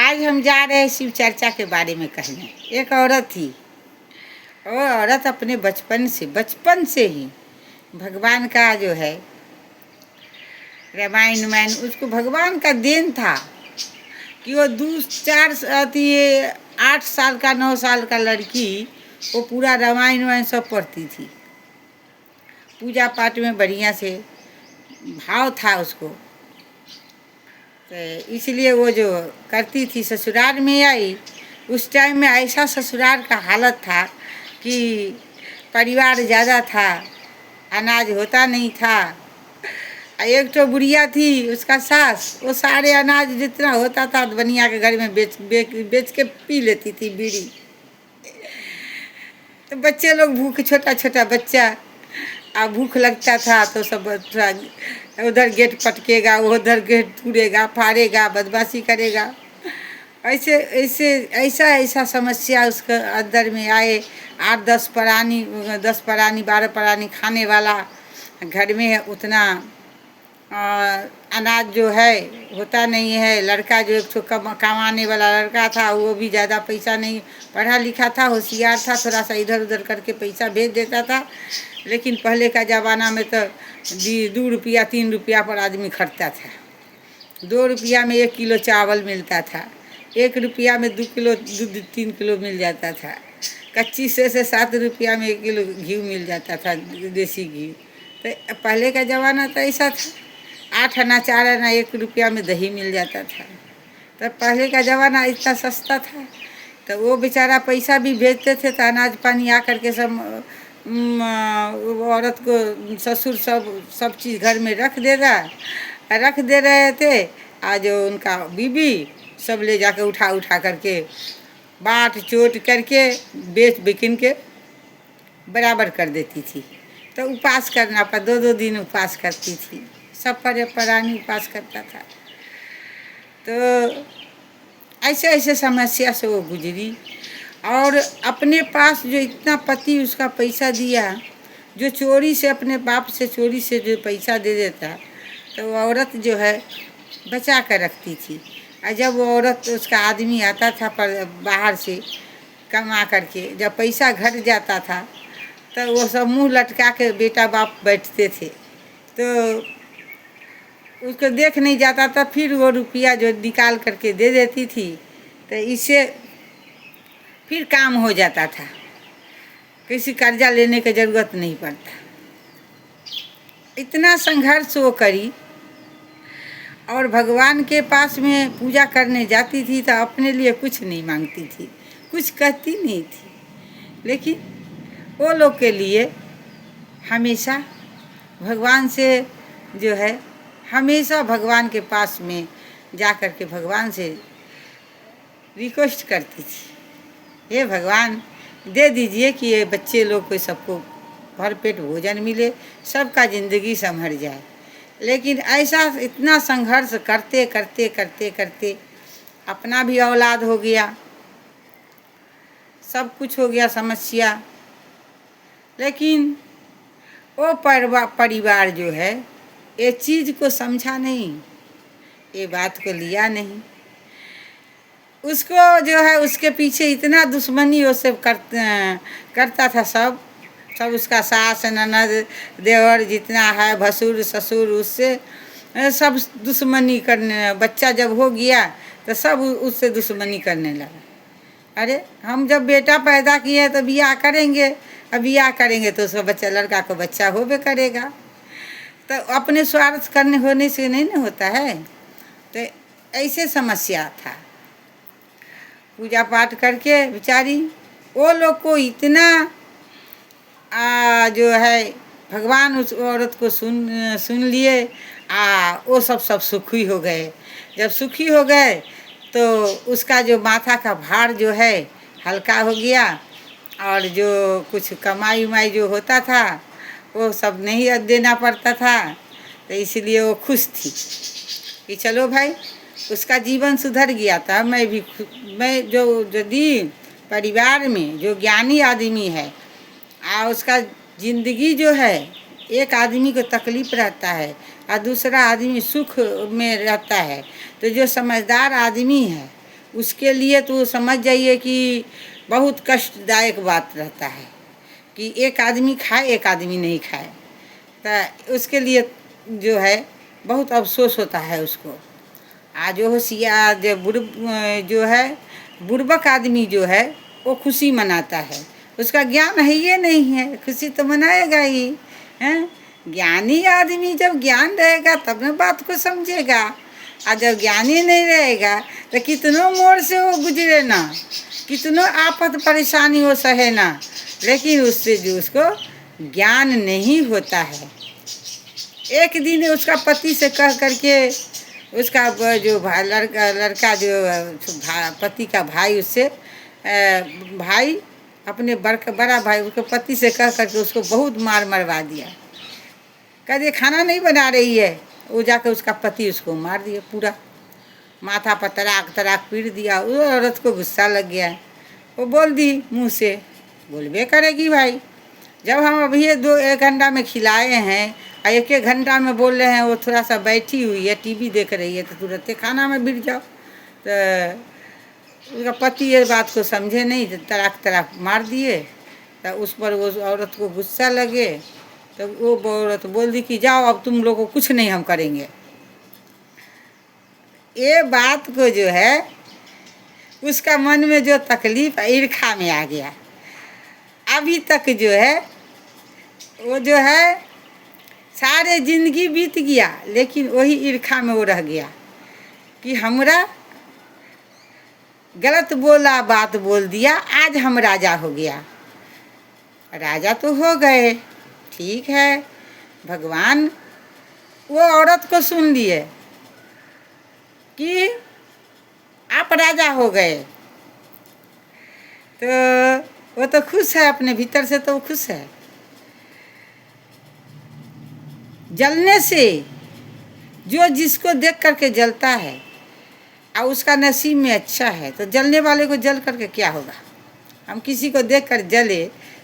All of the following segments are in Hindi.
आज हम जा रहे हैं शिव चर्चा के बारे में कहने। एक औरत थी, वो औरत अपने बचपन से ही भगवान का जो है रामायण उसको भगवान का देन था कि वो 8 साल का 9 साल का लड़की वो पूरा रामायण सब पढ़ती थी। पूजा पाठ में बढ़िया से भाव था उसको, तो इसलिए वो जो करती थी। ससुराल में आई, उस टाइम में ऐसा ससुराल का हालत था कि परिवार ज़्यादा था, अनाज होता नहीं था। एक तो बुढ़िया थी उसका सास, वो सारे अनाज जितना होता था बनिया के घर में बेच के पी लेती थी बीड़ी। तो बच्चे लोग भूख, छोटा छोटा बच्चा अब भूख लगता था तो सब उधर गेट पटकेगा, उधर गेट तोड़ेगा, फाड़ेगा, बदमाशी करेगा। ऐसा समस्या उसके अंदर में आए। 8-10 प्राणी 12 प्राणी खाने वाला घर में है, उतना अनाज जो है होता नहीं है। लड़का जो एक कमाने वाला लड़का था, वो भी ज़्यादा पैसा नहीं, पढ़ा लिखा था, होशियार था, थोड़ा सा इधर उधर करके पैसा भेज देता था। लेकिन पहले का ज़माना में तो 2 रुपया 3 रुपया पर आदमी खरीदता था। 2 रुपया में 1 किलो चावल मिलता था, 1 रुपया में 2 किलो दूध 3 किलो मिल जाता था। कच्ची से 7 रुपया में 1 किलो घी मिल जाता था, देसी घी। तो पहले का ज़माना तो ऐसा था। 8 आना 4 आना 1 रुपया में दही मिल जाता था। तो पहले का ज़माना इतना सस्ता था, तो वो बेचारा पैसा भी भेजते थे तो अनाज पानी आ करके सब औरत को ससुर सब चीज़ घर में रख दे रहे थे। आज उनका बीबी सब ले जाके उठा करके बाट चोट करके बिकिन के बराबर कर देती थी। तो उपवास करना पर 2-2 दिन उपवास करती थी। सब प्राणी उपवास करता था। तो ऐसे समस्या से वो गुजरी। और अपने पास जो इतना पति उसका पैसा दिया, जो चोरी से अपने बाप से चोरी से जो पैसा दे देता, तो वो औरत जो है बचा कर रखती थी। और जब वो औरत उसका आदमी आता था पर बाहर से कमा करके, जब पैसा घट जाता था तो वो सब मुंह लटका के बेटा बाप बैठते थे, तो उसको देख नहीं जाता था। फिर वो रुपया जो निकाल करके दे देती थी, तो इससे फिर काम हो जाता था, किसी कर्जा लेने की ज़रूरत नहीं पड़ता। इतना संघर्ष वो करी और भगवान के पास में पूजा करने जाती थी तो अपने लिए कुछ नहीं मांगती थी, कुछ कहती नहीं थी, लेकिन वो लोग के लिए हमेशा भगवान से जो है, हमेशा भगवान के पास में जा कर के भगवान से रिक्वेस्ट करती थी, हे भगवान दे दीजिए कि ये बच्चे लोग को सबको भरपेट भोजन मिले, सबका ज़िंदगी संभर जाए। लेकिन ऐसा इतना संघर्ष करते करते करते करते अपना भी औलाद हो गया, सब कुछ हो गया समस्या। लेकिन वो परिवार जो है ये चीज़ को समझा नहीं, ये बात को लिया नहीं। उसको जो है उसके पीछे इतना दुश्मनी वो सब करता था। सब उसका सास ननद देवर जितना है, भसुर ससुर, उससे सब दुश्मनी करने। बच्चा जब हो गया तो सब उससे दुश्मनी करने लगा। अरे हम जब बेटा पैदा किए तो बियाह करेंगे, अब बियाह करेंगे तो उसका बच्चा, लड़का को बच्चा होबे करेगा। तो अपने स्वार्थ करने होने से नहीं ना होता है। तो ऐसे समस्या था। पूजा पाठ करके बेचारी वो लोग को इतना जो है भगवान उस औरत को सुन लिए। वो सब सुखी हो गए। जब सुखी हो गए तो उसका जो माथा का भार जो है हल्का हो गया, और जो कुछ कमाई उमाई जो होता था वो सब नहीं देना पड़ता था। तो इसलिए वो खुश थी कि चलो भाई उसका जीवन सुधर गया था। मैं जो यदि परिवार में जो ज्ञानी आदमी है उसका ज़िंदगी जो है, एक आदमी को तकलीफ़ रहता है और दूसरा आदमी सुख में रहता है, तो जो समझदार आदमी है उसके लिए तो समझ जाइए कि बहुत कष्टदायक बात रहता है कि एक आदमी खाए एक आदमी नहीं खाए, तो उसके लिए जो है बहुत अफसोस होता है उसको। आज जो होशियार जो है बुड़बक आदमी जो है वो खुशी मनाता है, उसका ज्ञान है ये नहीं है, खुशी तो मनाएगा ही हैं। ज्ञानी आदमी जब ज्ञान रहेगा तब ना बात को समझेगा, और जब ज्ञानी नहीं रहेगा तो कितनों मोड़ से वो गुजरे ना, कितनों आफत परेशानी हो सहे ना, लेकिन उससे जो उसको ज्ञान नहीं होता है। एक दिन उसका पति से कह करके उसका जो लड़का जो पति का भाई उससे भाई अपने बड़ा भाई उसके पति से कह करके उसको बहुत मार मरवा दिया। कह दिए खाना नहीं बना रही है, वो जाकर उसका पति उसको मार दिया, पूरा माथा पर तराक तराक पीट दिया। उस औरत को गुस्सा लग गया, वो बोल दी मुँह से, बोलबे करेगी भाई, जब हम अभी ये 1 घंटा में खिलाए हैं और 1 घंटा में बोल रहे हैं वो थोड़ा सा बैठी हुई है टीवी देख रही है तो तुरंत खाना में भिड़ जाओ। तो उसका पति ये बात को समझे नहीं, तो तराक तराक मार दिए। तो उस पर वो औरत को गुस्सा लगे, तो वो औरत बोल दी कि जाओ अब तुम लोगों को कुछ नहीं हम करेंगे। ये बात को जो है उसका मन में जो तकलीफ ईर्खा में आ गया, अभी तक जो है वो जो है सारे जिंदगी बीत गया, लेकिन वही ईर्खा में वो रह गया कि हमरा गलत बोला बात बोल दिया, आज हम राजा हो गया। राजा तो हो गए, ठीक है, भगवान वो औरत को सुन लिए कि आप राजा हो गए, तो वो तो खुश है, अपने भीतर से तो वो खुश है। जलने से जो जिसको देख करके जलता है और उसका नसीब में अच्छा है, तो जलने वाले को जल करके क्या होगा। हम किसी को देख कर जले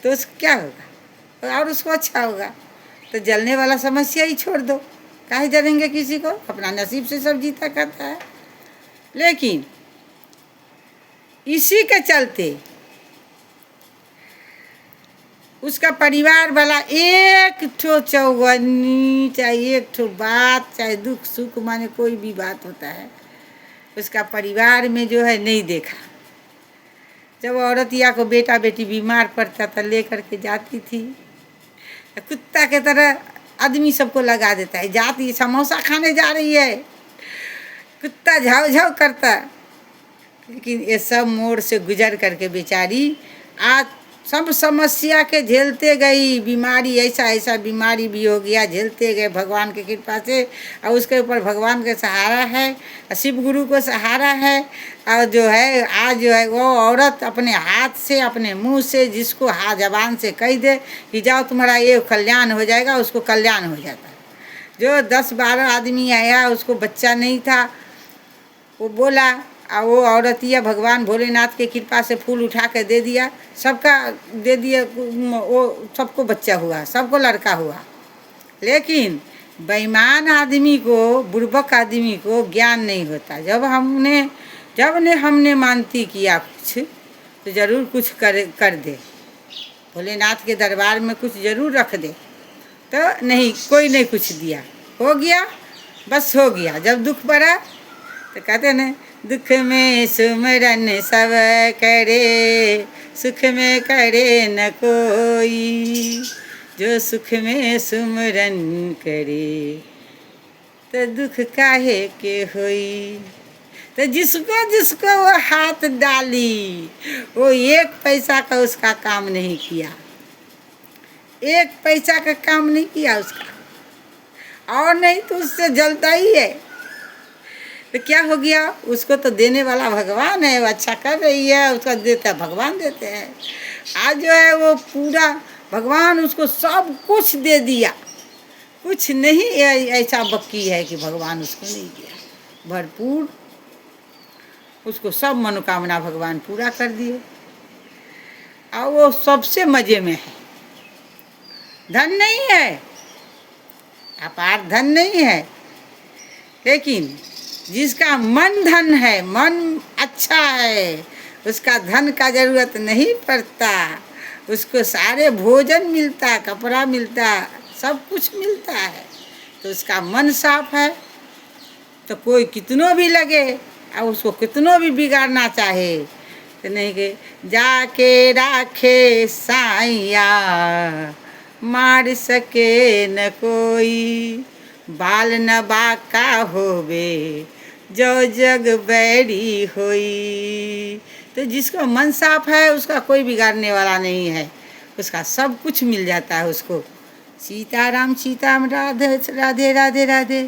तो उसको क्या होगा, और उसको अच्छा होगा। तो जलने वाला समस्या ही छोड़ दो, काहे जलेंगे किसी को, अपना नसीब से सब जीता करता है। लेकिन इसी के चलते उसका परिवार वाला एक ठो चौगनी, चाहे एक ठो बात, चाहे दुख सुख माने कोई भी बात होता है, उसका परिवार में जो है नहीं देखा। जब औरतिया को बेटा बेटी बीमार पड़ता था ले करके जाती थी, कुत्ता के तरह आदमी सबको लगा देता है, जाती समोसा खाने जा रही है, कुत्ता झाव झाव करता। लेकिन ये सब मोड़ से गुजर करके बेचारी आज सब समस्या के झेलते गई, बीमारी ऐसा ऐसा बीमारी भी हो गया, झेलते गए भगवान की कृपा से। और उसके ऊपर भगवान का सहारा है, शिव गुरु को सहारा है। और जो है आज जो है वो औरत अपने हाथ से अपने मुंह से जिसको जबान से कह दे कि जाओ तुम्हारा ये कल्याण हो जाएगा, उसको कल्याण हो जाता है। जो 10-12 आदमी आया उसको बच्चा नहीं था, वो बोला, और वो औरतिया भगवान भोलेनाथ के कृपा से फूल उठा के दे दिया, सबका दे दिया, वो सबको बच्चा हुआ, सबको लड़का हुआ। लेकिन बेईमान आदमी को, बुड़बक आदमी को ज्ञान नहीं होता। जब हमने मानती किया कुछ तो ज़रूर कुछ कर दे, भोलेनाथ के दरबार में कुछ ज़रूर रख दे, तो नहीं, कोई नहीं कुछ दिया, हो गया बस हो गया। जब दुख पड़ा तो कहते न दुख में सुमरन सब करे, सुख में करे न कोई, जो सुख में सुमरन करे तो दुख काहे के होई। तो जिसको वो हाथ डाली वो 1 पैसा का उसका काम नहीं किया, 1 पैसा का काम नहीं किया उसका, और नहीं तो उससे जलता ही है। तो क्या हो गया, उसको तो देने वाला भगवान है, वो अच्छा कर रही है, उसका देता भगवान देते हैं। आज जो है वो पूरा भगवान उसको सब कुछ दे दिया, कुछ नहीं ऐसा बाकी है कि भगवान उसको नहीं दिया, भरपूर उसको सब मनोकामना भगवान पूरा कर दिए। और वो सबसे मज़े में है, धन नहीं है, अपार धन नहीं है, लेकिन जिसका मन धन है, मन अच्छा है, उसका धन का जरूरत नहीं पड़ता, उसको सारे भोजन मिलता, कपड़ा मिलता, सब कुछ मिलता है। तो उसका मन साफ है, तो कोई कितनों भी लगे और उसको कितनों भी बिगाड़ना चाहे तो नहीं के जाके राखे साइया, मार सके न कोई, बाल न बाका होवे जो जग बैरी होई। तो जिसका मन साफ है उसका कोई बिगाड़ने वाला नहीं है, उसका सब कुछ मिल जाता है उसको। सीताराम सीताराम, राधे राधे राधे राधे।